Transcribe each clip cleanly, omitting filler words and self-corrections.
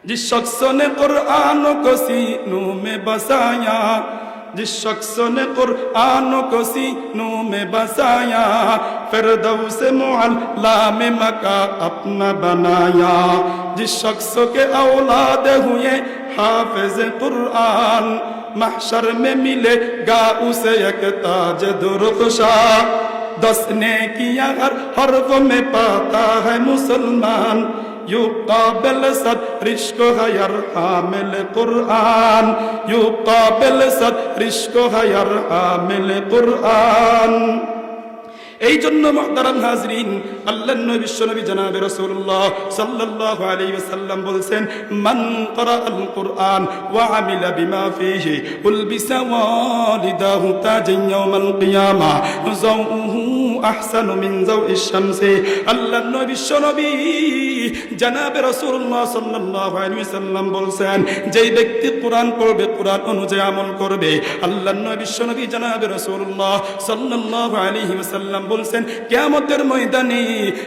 जिस शख्स ने कुरान को सीनों में बसाया, जिस शख्स ने कुरान को सीनों में बसाया, फिरदौस मुअल्ला में मका अपना बनाया। जिस शख्स के औलाद हुए हाफिज कुरान, महशर में मिलेगा उसे एक ताज दुरुखशा। 10 नेकियां हर हर्फ में पाता है मुसलमान, युकाबिल सद रिश्क हयर हामिल कुरान, युकाबिल सद रिश्क हयर हामिल कुरान। এই জন্য মুহতারাম হাজরিন, আল্লাহর নবী বিশ্বনবী জনাবে রাসূলুল্লাহ সাল্লাল্লাহু আলাইহি ওয়াসাল্লাম বলেছেন, মান ক্বারাআল কুরআন ওয়া আমিলা বিমা ফীহি উলবিসা ওয়ালিদাহু তাজান ইয়াউমাল কিয়ামা যাওহু আহসানু মিন যাওইশ শামসি। আল্লাহর নবী বিশ্বনবী জনাবে রাসূলুল্লাহ সাল্লাল্লাহু আলাইহি ওয়াসাল্লাম বলেছেন, যেই ব্যক্তি কোরআন পড়বে, কোরআন অনুযায়ী আমল করবে, আল্লাহর নবী বিশ্বনবী জনাবে রাসূলুল্লাহ সাল্লাল্লাহু আলাইহি ওয়াসাল্লাম বলছেন, কিয়ামতের ময়দানে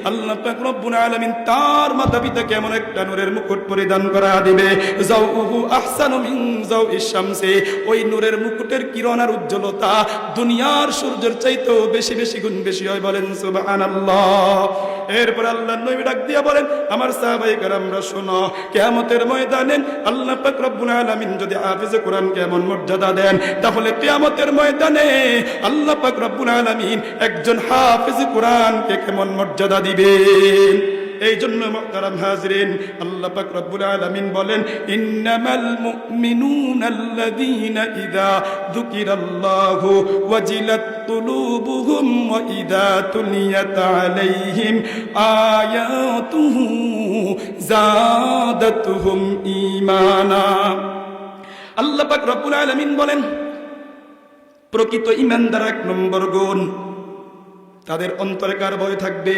আল্লাহ পাক রব্বুল আলামিন তার মাতা-পিতাকে এমন একটা নূরের মুকুট পরিধান করা দিবে, যাওহু আহসানু মিন যাওইশ শামসি। ওই নূরের মুকুটের কিরণ আর উজ্জ্বলতা দুনিয়ার সূর্যের চাইতেও বেশি বেশি গুণ বেশি হয়। বলেন সুবহানাল্লাহ। এরপর আল্লাহর নবী ডাক দিয়া বলেন, আমার সাহাবায়ে কেরামরা শোনো, কিয়ামতের ময়দানে আল্লাহ পাক রব্বুল আলামিন যদি হাফেজে কোরআনকে এমন মর্যাদা দেন, তাহলে কিয়ামতের ময়দানে আল্লাহ পাক রব্বুল আলামিন একজন হাফেজ কোরআনকে কেমন মর্যাদা দিবেন। এই জন্য মুহতারাম হাজরিন, আল্লাহ পাক রব্বুল আলামিন বলেন, ইন্নামাল মুমিনুনা আল্লাযীনা ইযা যুকিরাল্লাহু ওয়াজিলাত কুলুবুহুম ওয়া ইযা তুলিয়াত আলাইহিম আয়াতুহু যাদাতুহুম ঈমানা। আল্লাহ পাক রব্বুল আলামিন বলেন, প্রকৃত ঈমানদার 1 নম্বর গুণ, তাদের অন্তরে কার ভয় থাকবে?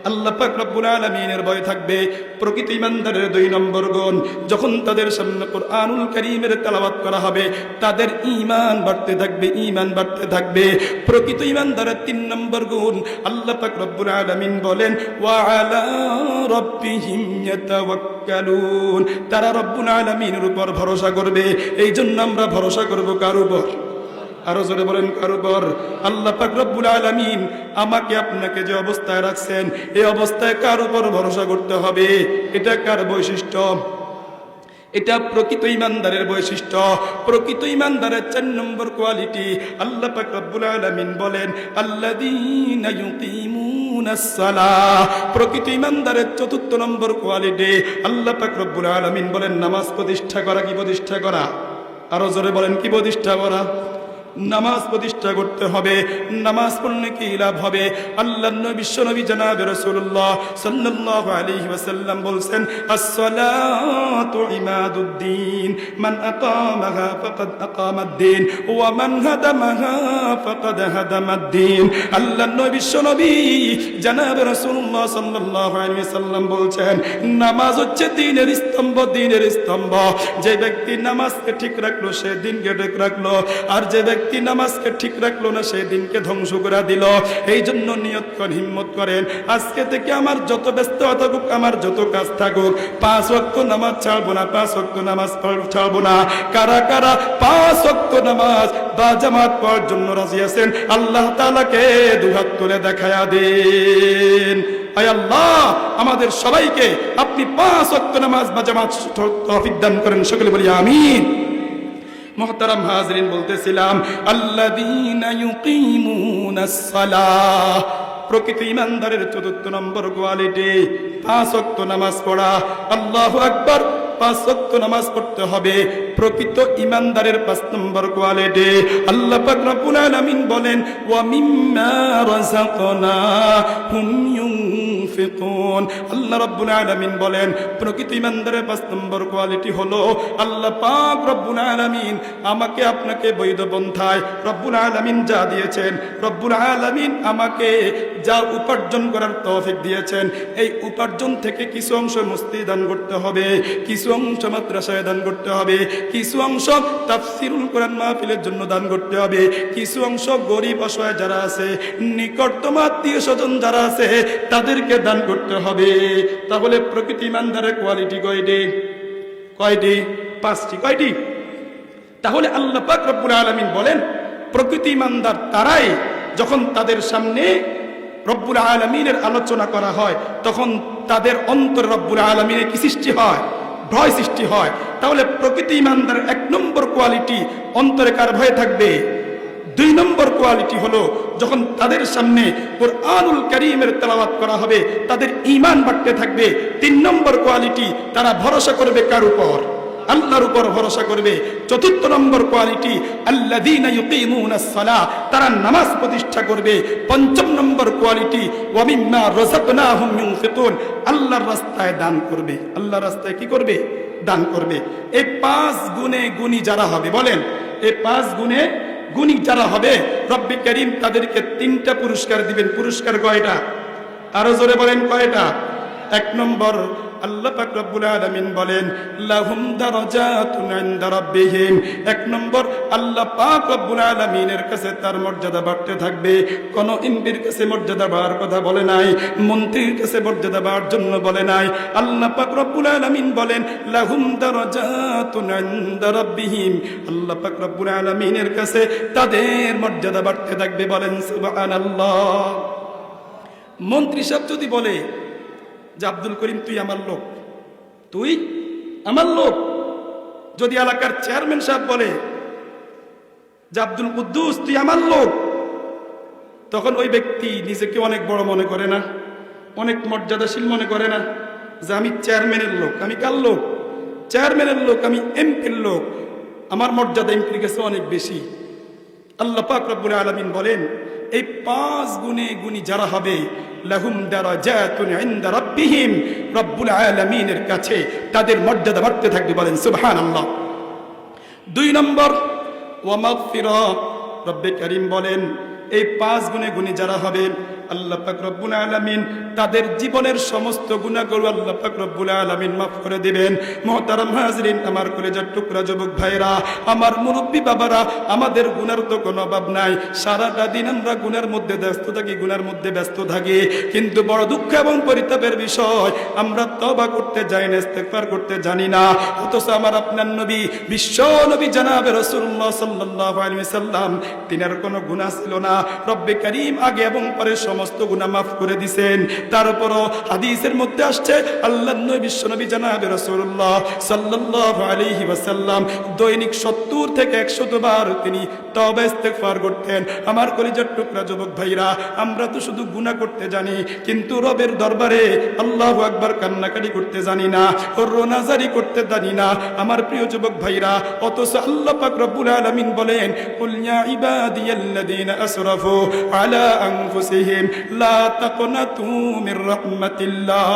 আল্লাহ পাক রব্বুল আলামিনের ভয় থাকবে। প্রকৃত ঈমানদারের 2 নম্বর গুণ, যখন তাদের সামনে কুরআনুল কারীমের তেলাওয়াত করা হবে, তাদের ঈমান বাড়তে থাকবে, ঈমান বাড়তে থাকবে। প্রকৃত ঈমানদারের 3 নম্বর গুণ, আল্লাহ পাক রব্বুল আলামিন বলেন, ওয়া আলা রাব্বিহিম ইয়াতাওয়াক্কালুন। তারা রব্বুল আলামিনের উপর ভরসা করবে। এই জন্য আমরা ভরসা করব কার উপর? আরো জোরে বলেন, কার উপর? আল্লাহ পাক রব্বুল আলামিন আমাকে আপনাকে যে অবস্থায় রাখছেন, এই অবস্থায় কার উপর ভরসা করতে হবে? এটা কার বৈশিষ্ট্য? এটা প্রকৃত ঈমানদারের বৈশিষ্ট্য। প্রকৃত ঈমানদারের 4 নম্বর কোয়ালিটি, আল্লাহ পাক রব্বুল আলামিন বলেন, আল্লাযীনা ইউকিমুনাস সালাহ। প্রকৃত ঈমানদারের 4র্থ নম্বর কোয়ালিটি, আল্লাহ পাক রব্বুল আলামিন বলেন, নামাজ প্রতিষ্ঠা করা। কি প্রতিষ্ঠা করা? আরো জোরে বলেন, কি প্রতিষ্ঠা করা? নামাজ প্রতিষ্ঠা করতে হবে। নামাজ পড়লে কি লাভ হবে? আল্লাহর নবী বিশ্বনবী জনাবে রাসূলুল্লাহ সাল্লাল্লাহু আলাইহি ওয়াসাল্লাম বলেন, আস-সালাতু ইমাদুদ্দিন, মান আকামাহা ফাকাদ আকামাদ-দ্বীন ওয়া মান হাদামাহা ফাকাদ হাদামাদ-দ্বীন। আল্লাহর নবী বিশ্বনবী জনাবে রাসূলুল্লাহ সাল্লাল্লাহু আলাইহি ওয়াসাল্লাম বলেন, নামাজ হচ্ছে দ্বীনের স্তম্ভ, দ্বীনের স্তম্ভ। যে ব্যক্তি নামাজকে ঠিক রাখলো, সে দ্বীনকে ঠিক রাখলো, আর যে ব্যক্তি নামাজকে ঠিক রাখলো না, সেই দিনকে ধ্বংস করে দিল। এই জন্য নিয়ত করেন, হিম্মত করেন, আজকে থেকে আমার যত ব্যস্ততা থাকুক, আমার যত কাজ থাকুক, 5 ওয়াক্ত নামাজ ছাড়বো না, 5 ওয়াক্ত নামাজ ছাড়বো না। কারা কারা 5 ওয়াক্ত নামাজ বা জামাত পড়ার জন্য রাজি আছেন? আল্লাহ তাআলাকে 2 হাত তুলে দেখায়া দেন। আয় আল্লাহ, আমাদের সবাইকে আপনি 5 ওয়াক্ত নামাজ বা জামাত তৌফিক দান করেন। সকলে বলি আমিন। মুহতারাম হাজরিন, বলতেছিলাম, আল্লাযীনা ইউকিমুনাস সালাহ। প্রকৃত ঈমানদারের 4র্থ নম্বর কোয়ালিটি, 5 ওয়াক্ত নামাজ পড়া। আল্লাহু আকবার। 5 ওয়াক্ত নামাজ পড়তে হবে। প্রকৃত ঈমানদারের 5 নম্বর কোয়ালিটি, আল্লাহ পাক রব্বুল আলামিন বলেন, ওয়া মিম্মা রাযাকনাহুম ইউনফিকুন। আল্লাহ রব্বুল আলামিন বলেন, প্রকৃত ঈমানদারের 5 নম্বর কোয়ালিটি হলো, আল্লাহ পাক রব্বুল আলামিন আমাকে আপনাকে বৈধ পন্থায় রব্বুল আলামিন যা দিয়েছেন, রব্বুল আলামিন আমাকে যা উপার্জন করার তৌফিক দিয়েছেন, এই উপার্জন থেকে কিছু অংশ মসজিদে দান করতে হবে, কিছু অংশ মাদ্রাসায় দান করতে হবে, কিছু অংশ তাফসীরুল কোরআন মাহফিলের জন্য দান করতে হবে, কিছু অংশ গরিব অসহায় যারা আছে, নিকটতম আত্মীয় স্বজন যারা আছে, তাদেরকে দান করতে হবে। তাহলে প্রকৃত ঈমানদারের কোয়ালিটি কয়টি? কয়টি? 5টি। কয়টি? তাহলে আল্লাহ পাক রব্বুল আলামিন বলেন প্রকৃত ঈমানদার তারাই যখন তাদের সামনে রব্বুল আলামিনের আলোচনা করা হয় তখন তাদের অন্তরে রব্বুল আলামিনের কি সৃষ্টি হয়? ভয় সৃষ্টি হয়। তাহলে প্রকৃত ঈমানদার 1 নম্বর কোয়ালিটি অন্তরে কার ভয় থাকবে? 2 নম্বর কোয়ালিটি হলো যখন তাদের সামনে কুরআনুল কারীমের তেলাওয়াত করা হবে তাদের ঈমান বাড়তে থাকবে। 3 নম্বর কোয়ালিটি তারা ভরসা করবে কার উপর? আল্লাহর উপর ভরসা করবে। 4th নম্বর কোয়ালিটি আল্লাযীনা ইউকিমুনাস সালাহ, তারা নামাজ প্রতিষ্ঠা করবে। 5ম নম্বর কোয়ালিটি ওয়া মিম্মা রাযাকনাহুম ইউনফিকুন, আল্লাহর রাস্তায় দান করবে। আল্লাহর রাস্তায় কি করবে? দান করবে। এই 5 গুণে গুণী যারা হবে, বলেন এই 5 গুণে গুণী যারা হবে রব্বি কারীম তাদেরকে 3টা পুরস্কার দিবেন। পুরস্কার কয়টা? আরো জোরে বলেন কয়টা? 1 নম্বর আল্লাহ পাক রব্বুল আলামিন বলেন লাহুম দারাজাতুন ইনদা রাব্বিহিম। 1 নম্বর আল্লাহ পাক রব্বুল আলামিনের কাছে তার মর্যাদা বাড়তে থাকবে। কোন এমপির কাছে মর্যাদা বাড়ার কথা বলে নাই, মন্ত্রীর কাছে মর্যাদা বাড়ার জন্য বলে নাই। আল্লাহ পাক রব্বুল আলামিন বলেন লাহুম দারাজাতুন ইনদা রাব্বিহিম, আল্লাহ পাক রব্বুল আলামিনের কাছে তাদের মর্যাদা বাড়তে থাকবে। বলেন সুবহানাল্লাহ। মন্ত্রী সাহেব যদি বলে যে আব্দুল করিম তুই আমার লোক, তুই আমার লোক, যদি এলাকার চেয়ারম্যান সাহেব বলে যে আব্দুল কুদ্দুস তুই আমার লোক, তখন ওই ব্যক্তি নিজেকে অনেক বড় মনে করে না? অনেক মর্যাদাশীল মনে করে না? যে আমি চেয়ারম্যানের লোক। আমি কার লোক? চেয়ারম্যানের লোক, আমি এমপির লোক, আমার মর্যাদা এমপির কাছে অনেক বেশি। আল্লাহ পাক রব্বুল আলামিন বলেন এই 5 গুণে গুণী যারা হবে লাহুম দারাজাতুন ইনদা রাব্বিহিম, রব্বুল আলামিনের কাছে তাদের মর্যাদা বাড়তে থাকবে। বলেন সুবহানাল্লাহ। 2 নম্বর ওয়া মাগফিরাহ, রব্বে কারীম বলেন এই 5 গুণে গুণী যারা হবে আল্লাহ পাক রব্বুল আলামিন তাদের জীবনের সমস্ত গুনাহগুলো আল্লাহ পাক রব্বুল আলামিন মাফ করে দিবেন। মুহতারাম হাজরিন, আমার কলেজার টুকরা যুবক ভাইরা, আমার মুরব্বী বাবারা, আমাদের গুনার তো কোনো অভাব নাই। সারাটা দিন আমরা গুনার মধ্যে ব্যস্ত থাকি, কিন্তু বড় দুঃখ এবং পরিতাপের বিষয় আমরা তওবা করতে যাই না, ইস্তেগফার করতে জানি না। অথচ আমার আপনার নবী, বিশ্ব নবী জনাবে রাসূলুল্লাহ সাল্লাল্লাহু আলাইহি ওয়াসাল্লাম, তিনার কোনো গুনাহ ছিল না। রব্বে কারীম আগে এবং পরে সমস্ত গুনাহ মাফ করে দিবেন। তারপরও হাদিসের মধ্যে আসছে আল্লাহর নবী বিশ্ব নবী জনাবে রাসূলুল্লাহ সাল্লাল্লাহু আলাইহি ওয়াসাল্লাম দৈনিক 70 থেকে 100 বার তিনি তওবা ইস্তেগফার করতেন। আমার কলিজার টুকরা যুবক ভাইরা, আমরা তো শুধু গুনাহ করতে জানি, কিন্তু রবের দরবারে আল্লাহু আকবার কান্নাকাটি করতে জানি না, রোনাজারি করতে জানি না। আমার প্রিয় যুবক ভাইরা, অথচ আল্লাহ পাক রব্বুল আলামিন বলেন কুল ইয়া ইবাদিয়াল্লাযীনা আসরাফু আলা আনফুসিহিম লা তাকনাতু মির রাহমাতিল্লাহ।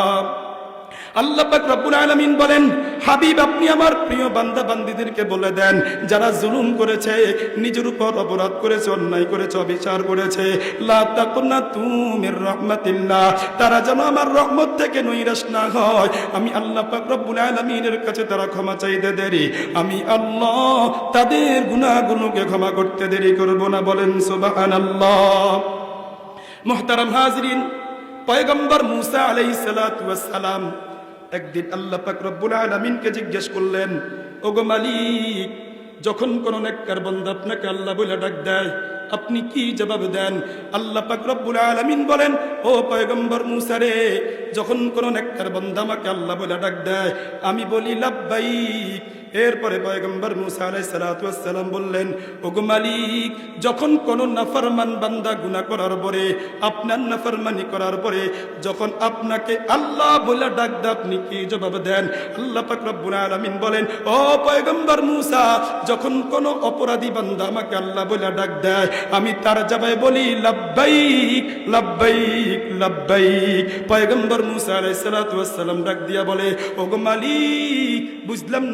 আল্লাহ পাক রব্বুল আলামিন বলেন হাবিব আপনি আমার প্রিয় বান্দা বান্দীদেরকে বলে দেন যারা জুলুম করেছে, নিজের উপর অপরাধ করেছে, অন্যায় করেছে, অবিচার করেছে, লা তাকনাতু মির রাহমাতিল্লাহ, তারা যেন আমার রহমত থেকে নৈরাশ না হয়। আমি আল্লাহ পাক রব্বুল আলামিনের কাছে তারা ক্ষমা চাইতে দেরি, আমি আল্লাহ তাদের গুনাহগুলোকে ক্ষমা করতে দেরি করব না। বলেন সুবহানাল্লাহ। মুহতারাম হাজরিন, পয়গম্বর মুসা আলাইহিস সালাতু ওয়াস সালাম একদিন আল্লাহ পাক রব্বুল আলামিনকে জিজ্ঞেস করলেন, ওগো মালিক, যখন কোন নেককার বান্দা আপনাকে আল্লাহ বলে ডাক দেয় আপনি কি জবাব দেন? আল্লাহ পাক রব্বুল আলামিন বলেন, ও পয়গম্বর মুসা রে, যখন কোন নেককার বান্দা আমাকে আল্লাহ বলে ডাক দেয় আমি বলি লাব্বাইক। এরপরে পয়গম্বর মুসা আলাইহিস সালাতু ওয়াস সালাম বললেন, ওগো মালিক, যখন কোন নাফরমান বান্দা গুনাহ করার পরে, আপনার নাফরমানি করার পরে যখন আপনাকে আল্লাহ বলে ডাক দেয় আপনি কি জবাব দেন? আল্লাহ পাক রব্বুল আলামিন বলেন, ও পয়গম্বর মুসা, যখন কোন অপরাধী বান্দা আমাকে আল্লাহ বলে ডাক দেয় আমি তার জবাবে বলি লাব্বাইক লাব্বাইক লাব্বাইক। পয়গম্বর মুসা আলাইহিস সালাতু ওয়াস সালাম ডাক দিয়া বলে, ওগো মালিক, বুঝলাম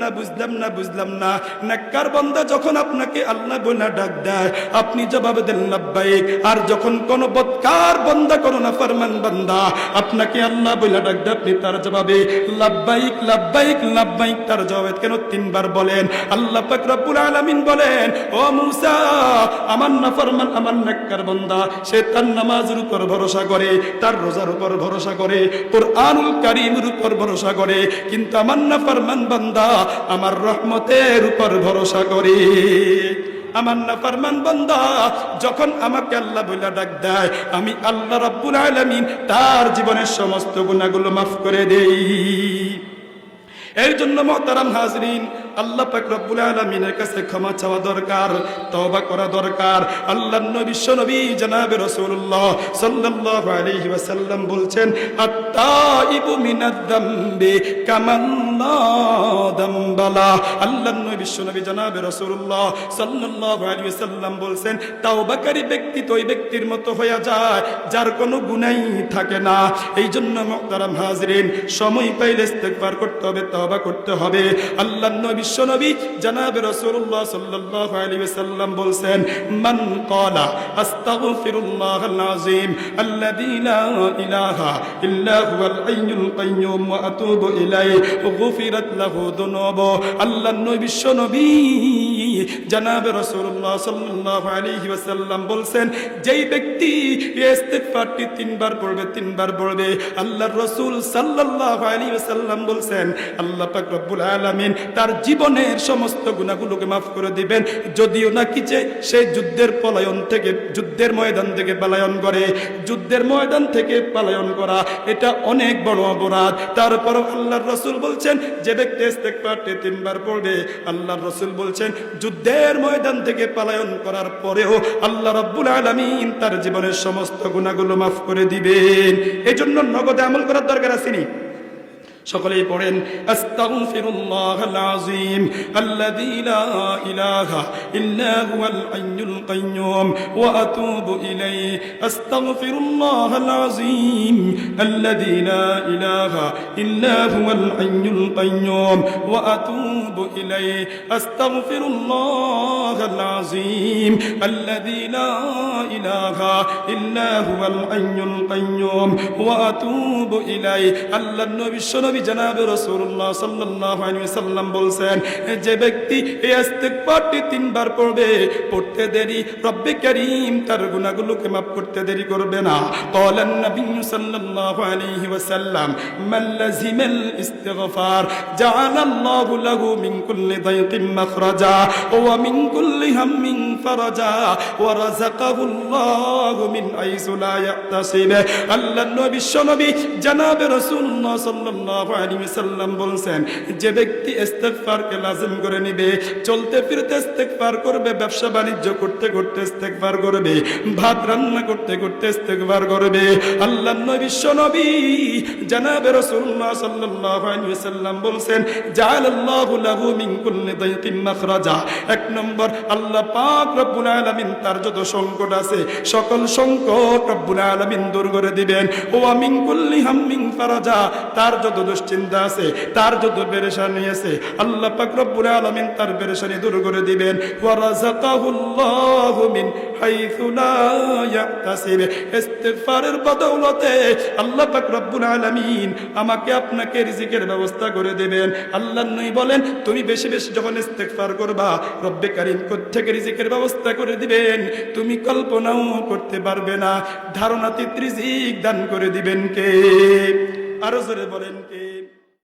বুঝলাম না নেককার বান্দা যখন আপনাকে আল্লাহ বলে ডাক দেয় আপনি জবাব দেন লাব্বাইক। আর যখন কোন বদকার বান্দা কোন নাফরমান বান্দা আপনাকে আল্লাহ বলে ডাক দেয় আপনি তার জবাবে লাব্বাইক লাব্বাইক লাব্বাইক তার জবাবে কেন 3 বার বলেন? আল্লাহ পাক রব্বুল আলামিন বলেন, ও মুসা, আমার নাফরমান আমার নেককার বান্দা সে তার নামাজের উপর ভরসা করে, তার রোজার উপর ভরসা করে, কুরআনুল কারীমের উপর ভরসা করে, কিন্তু আমার নাফরমান বান্দা আমার রহমতের উপর ভরসা করে। আমার নাফরমান বান্দা যখন আমাকে আল্লাহ বলে ডাক দেয় আমি আল্লাহ রাব্বুল আলামিন তার জীবনের সমস্ত গুনাহগুলো মাফ করে দেই। এর জন্য মুহতারাম হাজরিন, আল্লাহ পাক রব্বুল আলামিনের কাছে ক্ষমা চাওয়া দরকার, তওবা করা দরকার। আল্লাহর নবী বিশ্বনবী জনাবে রাসূলুল্লাহ সাল্লাল্লাহু আলাইহি ওয়াসাল্লাম বলছেন, আত-তাইবু মিনাদ যামবি কামান লা যামবালা। আল্লাহর নবী বিশ্বনবী জনাবে রাসূলুল্লাহ সাল্লাল্লাহু আলাইহি ওয়াসাল্লাম বলছেন, তওবাকারী ব্যক্তি তো ওই ব্যক্তির মতো হয়ে যায় যার কোনো গুনাহ থাকে না। এই জন্য মুহতারাম হাজরিন, সময় পাইলে ইস্তেগফার করতে হবে, তওবা করতে হবে। আল্লাহর নবী বিশ্বনবী জনাবে রাসূলুল্লাহ সাল্লাল্লাহু আলাইহি ওয়াসাল্লাম বলছেন, মান ক্বালা আস্তাগফিরুল্লাহাল আযীম আল্লাযী লা ইলাহা ইল্লা হুয়াল হাইয়ুল কাইয়্যুম ওয়া আতুবু ইলাইহি গুফিরাত লাহু যুনুবু। আল্লাহর নবী বিশ্বনবী জনাবে রাসূলুল্লাহ সাল্লাল্লাহু আলাইহি ওয়াসাল্লাম বলছেন, যেই ব্যক্তি এই ইস্তিগফারটি 3 বার পড়বে, 3 বার পড়বে, আল্লাহর রাসূল সাল্লাল্লাহু আলাইহি ওয়াসাল্লাম বলছেন আল্লাহ পাক রব্বুল আলামিন তার জীবনের সমস্ত গুনাহগুলোকে মাফ করে দিবেন। যদিও নাকি যে সে যুদ্ধের ময়দান থেকে পলায়ন করে, যুদ্ধের ময়দান থেকে পলায়ন করা এটা অনেক বড় অপরাধ। তারপরও আল্লাহর রাসূল বলছেন যে ব্যক্তি ইস্তিগফারটি 3 বার পড়বে, আল্লাহর রাসূল বলছেন যুদ্ধের ময়দান থেকে পলায়ন করার পরেও আল্লাহ রাব্বুল আলামিন তার জীবনের সমস্ত গুনাহগুলো মাফ করে দিবেন। এজন্য নগদে আমল করার দরকার আছে নি? সকলেই পড়েন, আস্তাগফিরুল্লাহাল আযীম আল্লাযী লা ইলাহা ইল্লা হুয়াল হাইয়ুল কাইয়্যুম ওয়া আতুবু ইলাইহি। আস্তাগফিরুল্লাহাল আযীম আল্লাযী লা ইলাহা ইল্লা হুয়াল হাইয়ুল কাইয়্যুম ওয়া আতুবু ইলাইহি। আস্তাগফিরুল্লাহাল আযীম আল্লাযী লা ইলাহা ইল্লা হুয়াল হাইয়ুল কাইয়্যুম ওয়া আতুবু ইলাইহি। আল্লাহর নবী নবী জনাবে রাসূলুল্লাহ সাল্লাল্লাহু আলাইহি ওয়াসাল্লাম বলছেন, যে ব্যক্তি এই ইস্তিগফারটি 3 বার পড়বে, পড়তে দেরি রব্বে কারীম তার গুনাহগুলোকে maaf করতে দেরি করবে না। ক্বালান নবী সাল্লাল্লাহু আলাইহি ওয়াসাল্লাম, মান লাযিমাল ইস্তিগফার জাআলাল্লাহু লাহু মিন কুল্লি দায়কিন মাখরাজা ওয়া মিন কুল্লি হাম্মিন ফারাজা ওয়া রাযাকাহুল্লাহু মিন হাইসু লা ইয়াহতাসিব। আল্লাহর নবী বিশ্বনবী জনাবে রাসূলুল্লাহ সাল্লাল্লাহু আলাইহি ওয়াসাল্লাম বলছেন, যে ব্যক্তি ইস্তিগফারকে লাজিম করে নিবে, চলতে ফিরতে ইস্তিগফার করবে, ব্যবসা বাণিজ্য করতে করতে ইস্তিগফার করবে, ভাত রান্না করতে করতে ইস্তিগফার করবে, আল্লাহর নবী বিশ্বনবী জনাবে রাসূলুল্লাহ সাল্লাল্লাহু আলাইহি ওয়াসাল্লাম বলছেন, জাআলাল্লাহু লাহু মিন কুল্লি দায়কিন মাখরাজা। 1 নম্বর, আল্লাহ পাক রব্বুল আলামিন তার যত সংকট আছে সকল সংকট রব্বুল আলামিন দূর করে দিবেন। ওয়া মিন কুল্লি হাম্মিন ফারাজা, তার যত দুশ্চিন্তা আছে, তার যত পেরেশানি আছে, আল্লাহ পাক রব্বুল আলামিন তার পেরেশানি দূর করে দিবেন। ওয়া রাযাকাহুল্লাহু মিন হাইসু লা ইয়াহতাসিব। ইস্তিগফারের বদৌলতে আল্লাহ পাক রব্বুল আলামিন আমাকে আপনাকে রিজিকের ব্যবস্থা করে দিবেন। আল্লাহর নবী বলেন, তুমি বেশি বেশি যখন ইস্তিগফার করবা, রব্বে কারীম কোত্থেকে রিজিকের ব্যবস্থা করে দিবেন তুমি কল্পনাও করতে পারবে না। ধারণাতীত রিজিক দান করে দিবেন কে? আরো জোরে বলেন কে?